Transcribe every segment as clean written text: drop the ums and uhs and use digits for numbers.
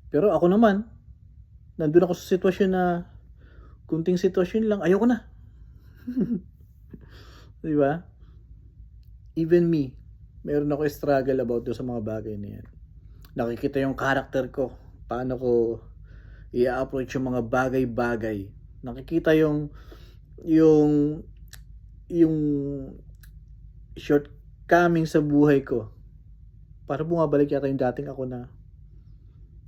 Pero ako naman, nandun ako sa sitwasyon na kunting sitwasyon lang, ayoko na. 'Di ba? Even me, meron ako struggle about do sa mga bagay na yan. Nakikita yung character ko, paano ko i-approach yung mga bagay-bagay. Nakikita yung yung shortcoming sa buhay ko. Para bumabalik yata yung dating ako na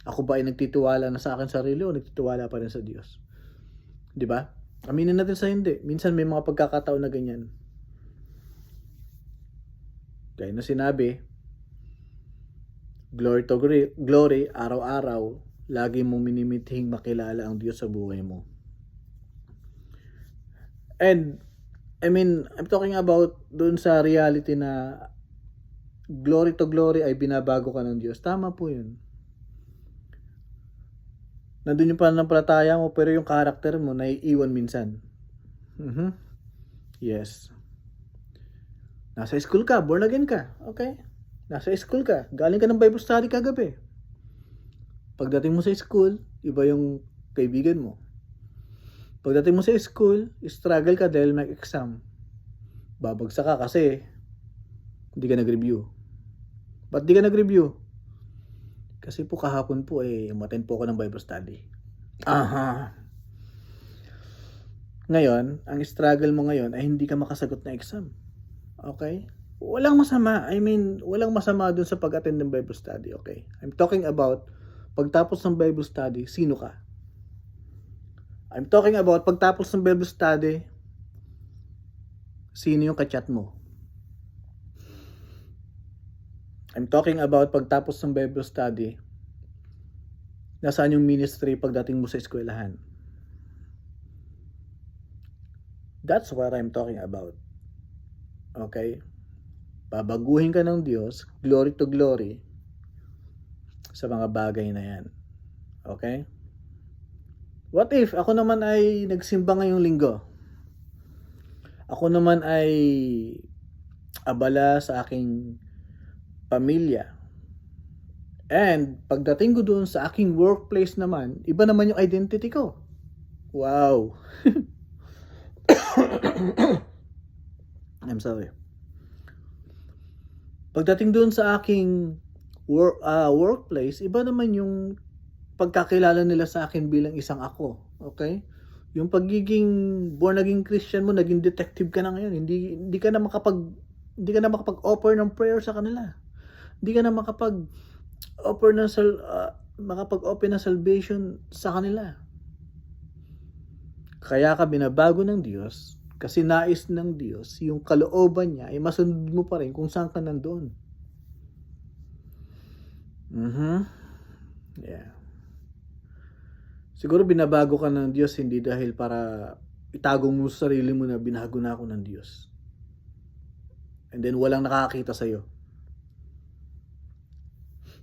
ako ba ay nagtitiwala na sa akin sarili o nagtitiwala pa rin sa Diyos? 'Di ba? Aminin natin sa hindi. Minsan may mga pagkakataon na ganyan. Gaya na sinabi, glory to glory, araw-araw, lagi mong minimithing makilala ang Diyos sa buhay mo. And, I mean, I'm talking about doon sa reality na glory to glory ay binabago ka ng Diyos. Tama po yun. Nandun yung pananampalataya mo pero yung character mo naiiwan minsan. Yes. Nasa school ka, born again ka. Okay? Nasa school ka, galing ka ng Bible study kagabi. Pagdating mo sa school, iba yung kaibigan mo. Pagdating mo sa school, struggle ka dahil may exam. Babagsak ka kasi hindi ka nag-review. Ba't di ka nag-review? Kasi po kahapon po umattend po ako ng Bible study. Aha. Ngayon, ang struggle mo ngayon ay hindi ka makasagot na exam. Okay? Walang masama. I mean, walang masama dun sa pag-attend ng Bible study. Okay? I'm talking about pagtapos ng Bible study, sino ka? I'm talking about pagtapos ng Bible study, sino yung kachat mo? I'm talking about pagtapos ng Bible study, nasaan yung ministry pagdating mo sa eskwelahan? That's what I'm talking about. Okay? Babaguhin ka ng Diyos, glory to glory, sa mga bagay na yan. Okay? What if ako naman ay nagsimba ngayong linggo? Ako naman ay abala sa aking pamilya. And pagdating ko doon sa aking workplace naman, iba naman yung identity ko. Wow. I'm sorry. Pagdating doon sa aking workplace, iba naman yung pagkakilala nila sa akin bilang isang ako. Okay? Yung pagiging born again Christian mo, naging detective ka na ngayon. Hindi ka na makapag-offer ng prayer sa kanila. Hindi ka na makapag-open ng salvation sa kanila. Kaya ka binabago ng Diyos kasi nais ng Diyos, yung kalooban niya ay masunod mo pa rin kung saan ka nandoon. Yeah. Siguro binabago ka ng Diyos hindi dahil para itago mo sa sarili mo na binago na ako ng Diyos. And then walang nakakakita sa'yo.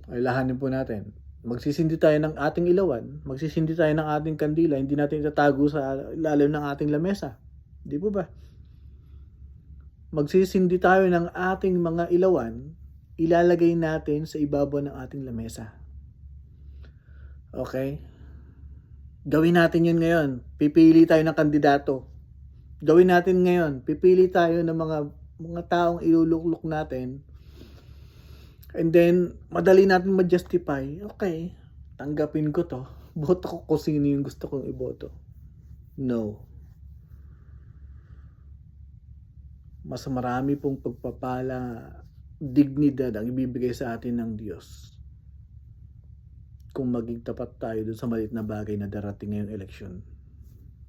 Alalahanin po natin, magsisindi tayo ng ating ilawan, magsisindi tayo ng ating kandila, hindi natin itatago sa ilalim ng ating lamesa. Di po ba? Magsisindi tayo ng ating mga ilawan, ilalagay natin sa ibabaw ng ating lamesa. Okay? Gawin natin yun ngayon. Pipili tayo ng kandidato. Gawin natin ngayon. Pipili tayo ng mga taong iluluklok natin. And then, madali natin ma-justify. Okay, tanggapin ko to. Boto ko kung sino yung gusto kong iboto. No. Mas marami pong pagpapala, dignidad ang ibibigay sa atin ng Diyos kung maging tapat tayo dun sa maliit na bagay na darating ngayong election.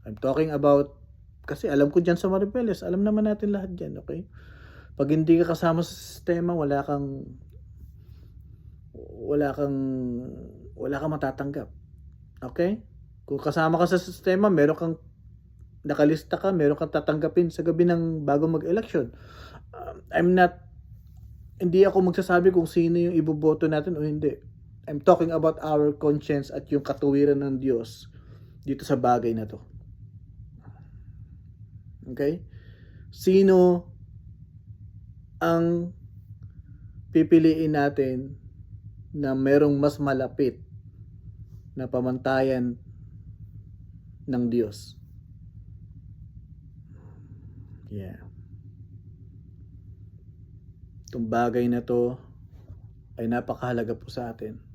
I'm talking about, kasi alam ko dyan sa Maripeles, alam naman natin lahat dyan, okay? Pag hindi ka kasama sa sistema, wala kang matatanggap. Okay? Kung kasama ka sa sistema, meron kang nakalista ka, meron kang tatanggapin sa gabi ng bago mag-election. Hindi ako magsasabi kung sino yung iboboto natin o hindi. I'm talking about our conscience at yung katuwiran ng Diyos dito sa bagay na to. Okay? Sino ang pipiliin natin na merong mas malapit na pamantayan ng Diyos. Yeah. Itong bagay na to ay napakahalaga po sa atin.